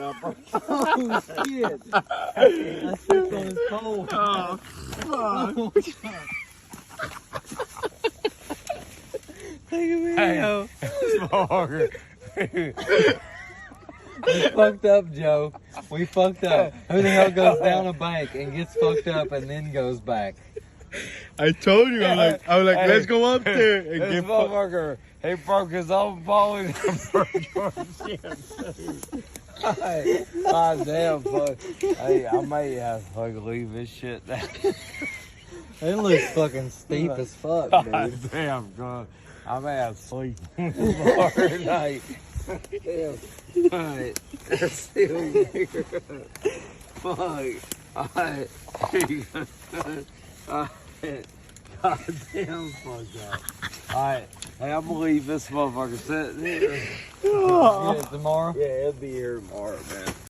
up. Oh shit! I slipped on his pole. Oh, fuck. Look at me, Hey. yo. This motherfucker. We fucked up, Joe. We fucked up. Who the hell goes down a bank and gets fucked up and then goes back? I told you, I was like, Hey. let's go up there and This get fucked. motherfucker, he broke his own ball and broke your shit too. Hey, God damn, fuck. Hey, I may have to fucking leave this shit down. It looks fucking steep as fuck, God dude. damn, God. I may have to sleep tomorrow night. Damn. Alright, that's still here. Fuck. Alright. Alright. God damn, fuck that. Alright. Hey, I'm gonna leave this motherfucker sitting here. Get it tomorrow? Yeah, it'll be here tomorrow, man.